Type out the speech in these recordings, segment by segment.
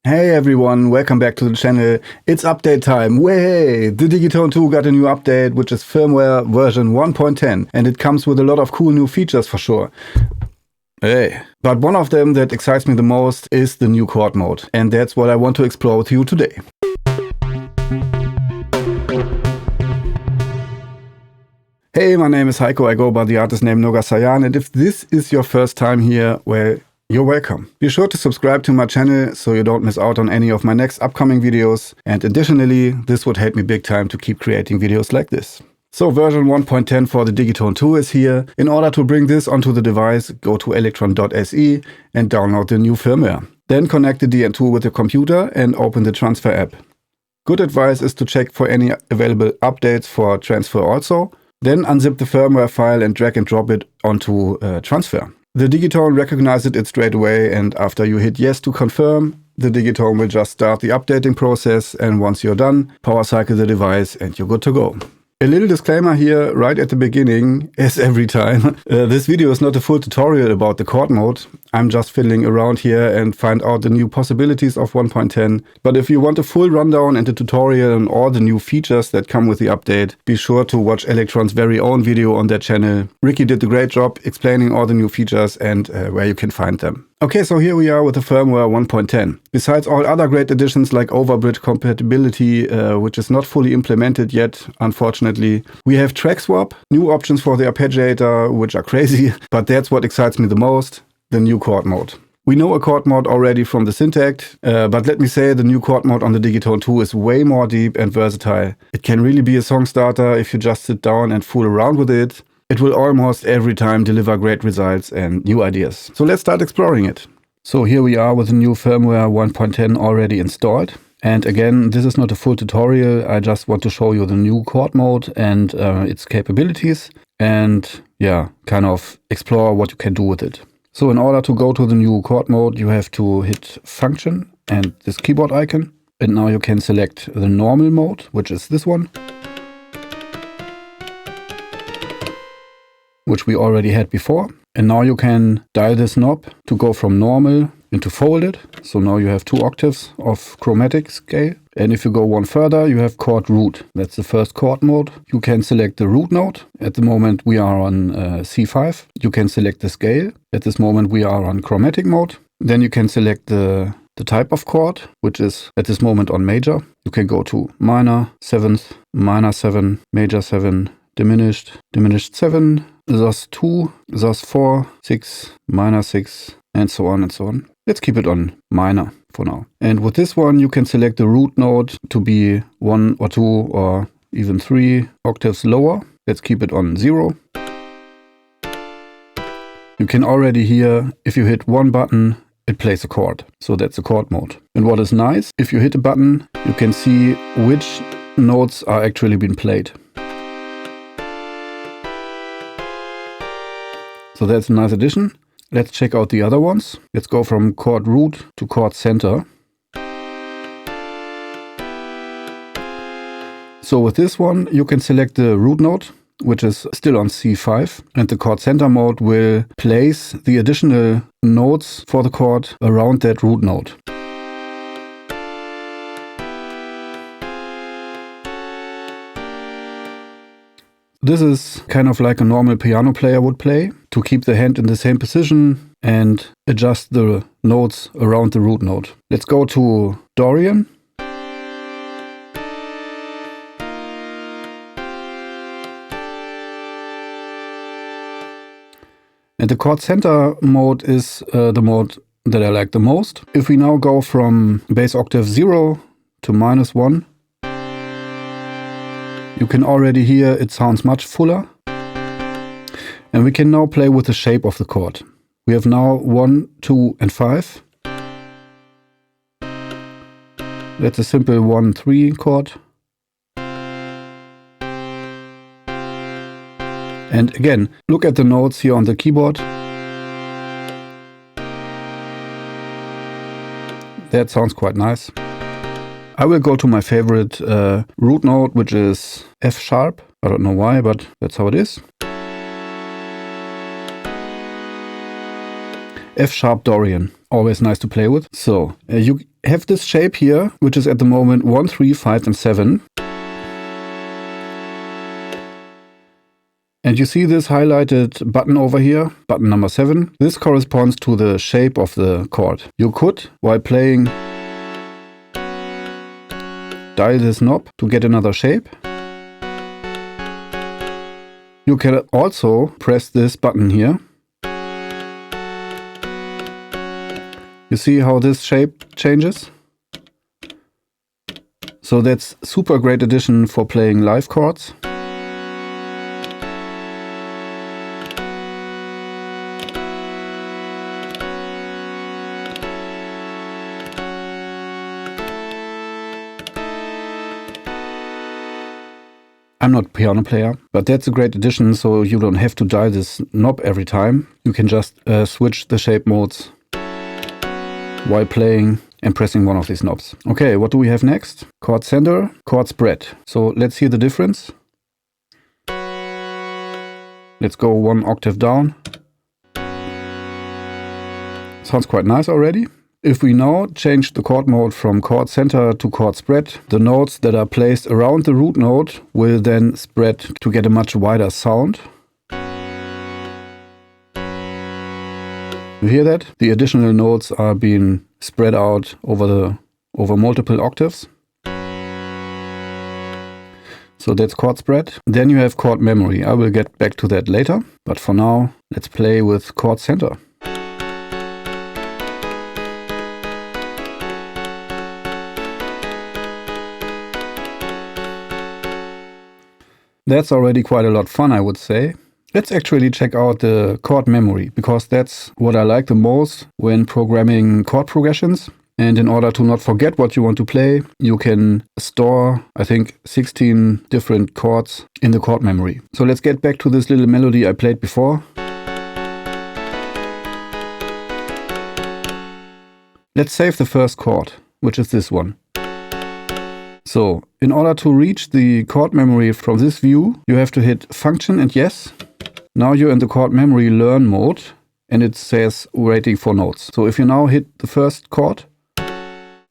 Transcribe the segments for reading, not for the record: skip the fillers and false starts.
Hey everyone, welcome back to the channel. It's update time. Way! The Digitone 2 got a new update, which is firmware version 1.10, and it comes with a lot of cool new features for sure. Hey! But one of them that excites me the most is the new chord mode, and that's what I want to explore with you today. Hey, my name is Heiko. I go by the artist name Noga Sayan, and if this is your first time here, well, you're welcome. Be sure to subscribe to my channel so you don't miss out on any of my next upcoming videos. And additionally, this would help me big time to keep creating videos like this. So version 1.10 for the Digitone 2 is here. In order to bring this onto the device, go to elektron.se and download the new firmware. Then connect the DN2 with the computer and open the transfer app. Good advice is to check for any available updates for transfer also. Then unzip the firmware file and drag and drop it onto transfer. The Digitone recognized it straight away, and after you hit yes to confirm, the Digitone will just start the updating process, and once you're done, power cycle the device and you're good to go. A little disclaimer here right at the beginning, as every time. This video is not a full tutorial about the chord mode. I'm just fiddling around here and find out the new possibilities of 1.10. But if you want a full rundown and a tutorial on all the new features that come with the update, be sure to watch Elektron's very own video on their channel. Ricky did a great job explaining all the new features and where you can find them. Okay, so here we are with the firmware 1.10. Besides all other great additions like overbridge compatibility, which is not fully implemented yet, unfortunately, we have track swap, new options for the arpeggiator, which are crazy, but that's what excites me the most, the new chord mode. We know a chord mode already from the syntakt, but let me say the new chord mode on the Digitone 2 is way more deep and versatile. It can really be a song starter if you just sit down and fool around with it. It will almost every time deliver great results and new ideas. So let's start exploring it. So here we are with the new firmware 1.10 already installed. And again, this is not a full tutorial. I just want to show you the new chord mode and its capabilities. And yeah, kind of explore what you can do with it. So in order to go to the new chord mode, you have to hit function and this keyboard icon. And now you can select the normal mode, which is this one, which we already had before. And now you can dial this knob to go from normal into folded. So now you have 2 octaves of chromatic scale. And if you go one further, you have chord root. That's the first chord mode. You can select the root note. At the moment we are on C5. You can select the scale. At this moment we are on chromatic mode. Then you can select the type of chord, which is at this moment on major. You can go to minor, 7th, minor 7, major 7, diminished, diminished 7, thus 2, thus 4, 6, minor 6, and so on and so on. Let's keep it on minor for now. And with this one, you can select the root note to be 1 or 2 or even 3 octaves lower. Let's keep it on 0. You can already hear, if you hit one button, it plays a chord. So that's the chord mode. And what is nice, if you hit a button, you can see which notes are actually being played. So that's a nice addition. Let's check out the other ones. Let's go from chord root to chord center. So with this one, you can select the root note, which is still on C5. And the chord center mode will place the additional notes for the chord around that root note. This is kind of like a normal piano player would play, to keep the hand in the same position and adjust the notes around the root note. Let's go to Dorian. And the chord center mode is the mode that I like the most. If we now go from bass octave 0 to -1, you can already hear it sounds much fuller. And we can now play with the shape of the chord. We have now 1, 2, and 5. That's a simple 1-3 chord. And again, look at the notes here on the keyboard. That sounds quite nice. I will go to my favorite root note, which is F sharp. I don't know why, but that's how it is. F sharp Dorian, always nice to play with. So you have this shape here, which is at the moment 1, 3, 5, and 7. And you see this highlighted button over here, button number 7. This corresponds to the shape of the chord. You could, while playing, dial this knob to get another shape. You can also press this button here. You see how this shape changes? So that's super great addition for playing live chords. I'm not a piano player, but that's a great addition, so you don't have to dial this knob every time. You can just switch the shape modes while playing and pressing one of these knobs. Okay, what do we have next? Chord center, chord spread. So let's hear the difference. Let's go 1 octave down. Sounds quite nice already. If we now change the chord mode from chord center to chord spread, the notes that are placed around the root note will then spread to get a much wider sound. You hear that? The additional notes are being spread out over multiple octaves. So that's chord spread. Then you have chord memory. I will get back to that later, but for now, let's play with chord center. That's already quite a lot of fun, I would say. Let's actually check out the chord memory, because that's what I like the most when programming chord progressions. And in order to not forget what you want to play, you can store, I think, 16 different chords in the chord memory. So let's get back to this little melody I played before. Let's save the first chord, which is this one. So, in order to reach the chord memory from this view, you have to hit Function and Yes. Now you're in the chord memory learn mode, and it says waiting for notes. So if you now hit the first chord,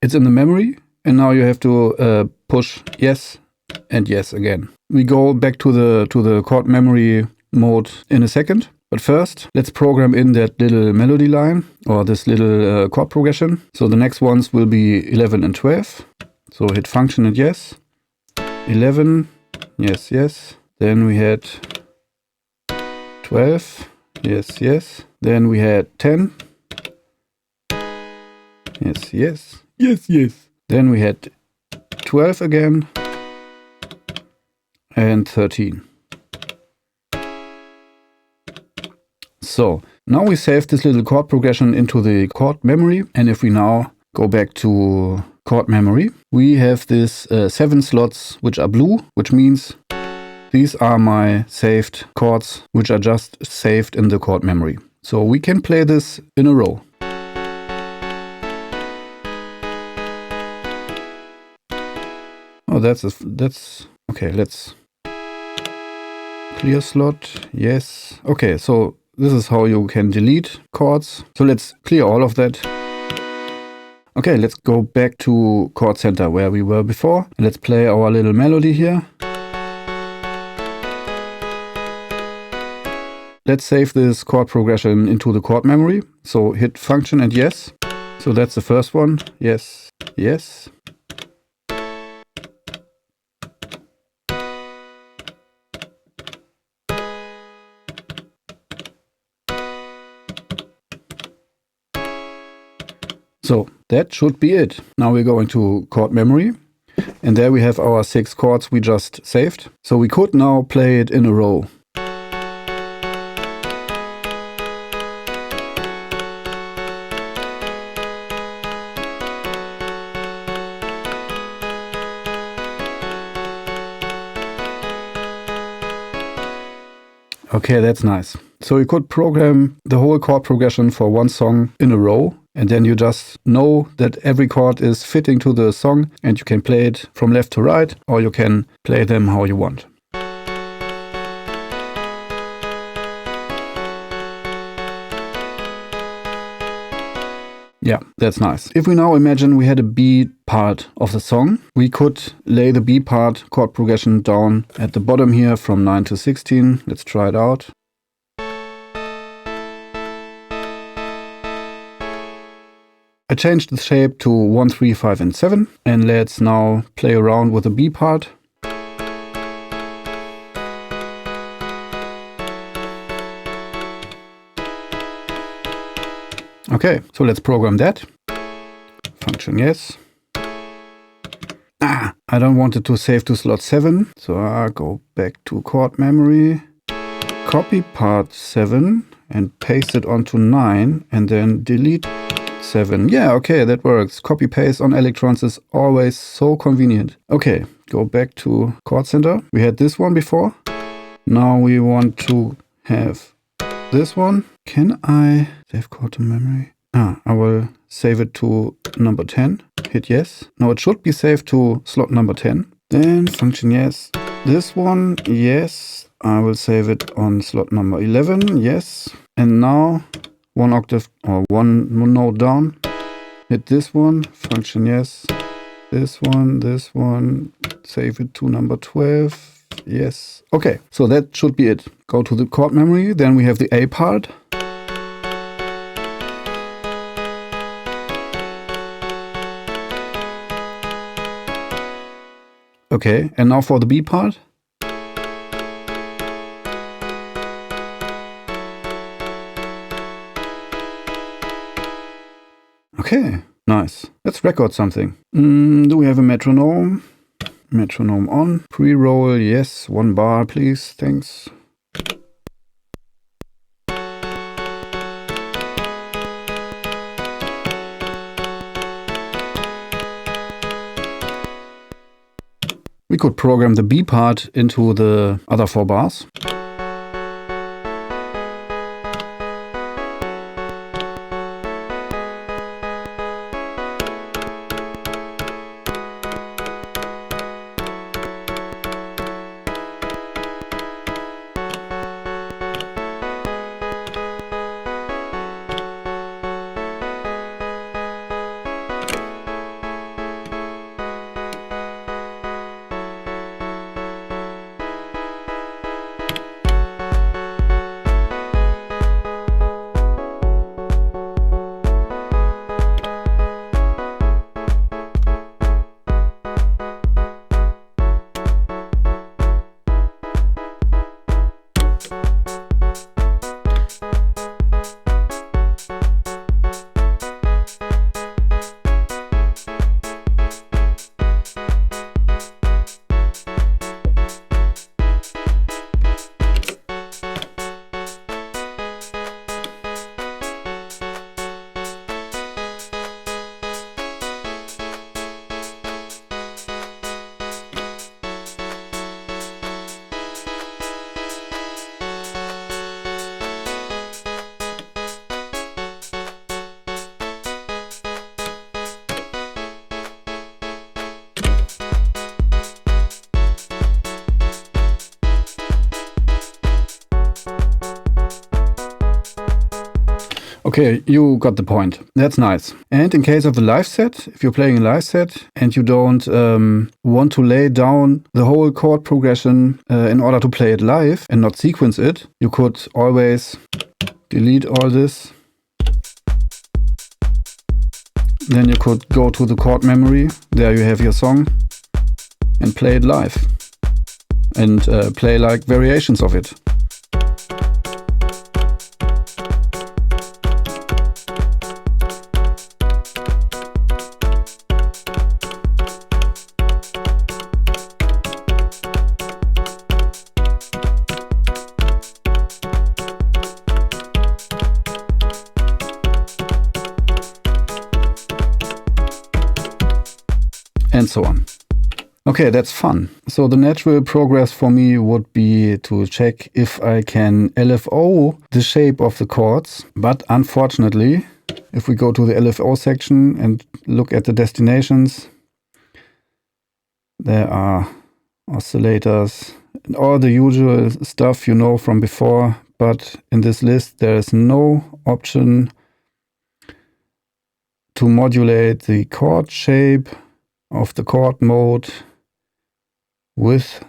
it's in the memory, and now you have to push Yes and Yes again. We go back to the chord memory mode in a second. But first, let's program in that little melody line, or this little chord progression. So the next ones will be 11 and 12. So hit Function and Yes. 11, yes, yes. Then we had 12, yes, yes. Then we had 10. Yes, yes, yes, yes. Then we had 12 again. And 13. So now we save this little chord progression into the chord memory. And if we now go back to chord memory, we have this 7 slots which are blue, which means these are my saved chords which are just saved in the chord memory. So we can play this in a row. Oh, that's okay. Let's clear slot. Yes. Okay, so this is how you can delete chords. So let's clear all of that. Okay, let's go back to chord center where we were before. Let's play our little melody here. Let's save this chord progression into the chord memory. So hit Function and Yes. So that's the first one. Yes, yes. So that should be it. Now we're going to chord memory, and there we have our 6 chords we just saved. So we could now play it in a row. Okay, that's nice. So you could program the whole chord progression for one song in a row, and then you just know that every chord is fitting to the song, and you can play it from left to right, or you can play them how you want. Yeah, that's nice. If we now imagine we had a B part of the song, we could lay the B part chord progression down at the bottom here from 9 to 16. Let's try it out. I changed the shape to 1, 3, 5, and 7. And let's now play around with the B part. Okay, so let's program that. Function yes. I don't want it to save to slot 7, so I go back to chord memory, copy part 7 and paste it onto 9 and then delete 7. Yeah, okay, that works. Copy paste on electrons is always so convenient. Okay, go back to chord center. We had this one before. Now we want to have this one. Can I save chord to memory? I will save it to number 10. Hit yes. Now it should be saved to slot number 10. Then function yes. This one, yes. I will save it on slot number 11. Yes. And now one octave or one note down. Hit this one. Function yes. This one. Save it to number 12. Yes. Okay. So that should be it. Go to the chord memory. Then we have the A part. Okay, and now for the B part. Okay, nice. Let's record something. Do we have a metronome? Metronome on. Pre-roll, yes. 1 bar, please. Thanks. We could program the B part into the other 4 bars. Okay, you got the point. That's nice. And in case of the live set, if you're playing a live set and you don't want to lay down the whole chord progression in order to play it live and not sequence it, you could always delete all this. Then you could go to the chord memory. There you have your song and play it live and play like variations of it. And so on. Okay, that's fun. So the natural progress for me would be to check if I can LFO the shape of the chords. But unfortunately, if we go to the LFO section and look at the destinations, there are oscillators and all the usual stuff you know from before. But in this list, there is no option to modulate the chord shape of the chord mode with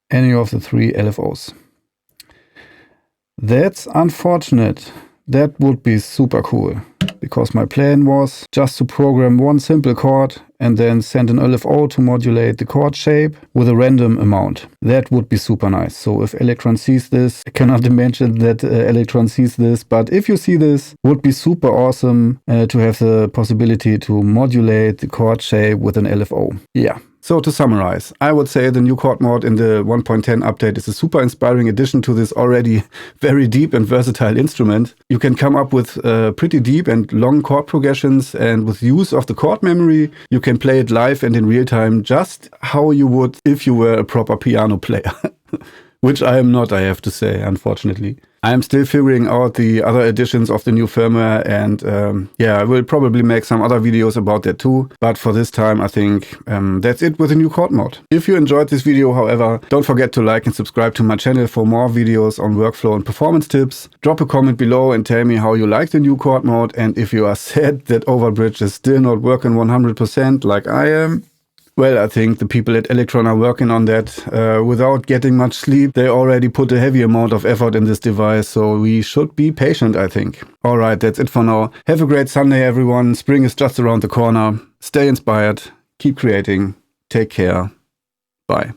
any of the 3 LFOs. That's unfortunate. That would be super cool, because my plan was just to program one simple chord and then send an LFO to modulate the chord shape with a random amount. That would be super nice. So if Elektron sees this, I cannot imagine that Elektron sees this, but if you see this, would be super awesome to have the possibility to modulate the chord shape with an LFO. Yeah. So to summarize, I would say the new chord mod in the 1.10 update is a super inspiring addition to this already very deep and versatile instrument. You can come up with pretty deep and long chord progressions, and with use of the chord memory, you can play it live and in real time just how you would if you were a proper piano player. Which I am not, I have to say, unfortunately. I am still figuring out the other editions of the new firmware, and yeah, I will probably make some other videos about that too. But for this time, I think that's it with the new chord mod. If you enjoyed this video, however, don't forget to like and subscribe to my channel for more videos on workflow and performance tips. Drop a comment below and tell me how you like the new chord mod, and if you are sad that Overbridge is still not working 100% like I am. Well, I think the people at Elektron are working on that without getting much sleep. They already put a heavy amount of effort in this device, so we should be patient, I think. Alright, that's it for now. Have a great Sunday, everyone. Spring is just around the corner. Stay inspired. Keep creating. Take care. Bye.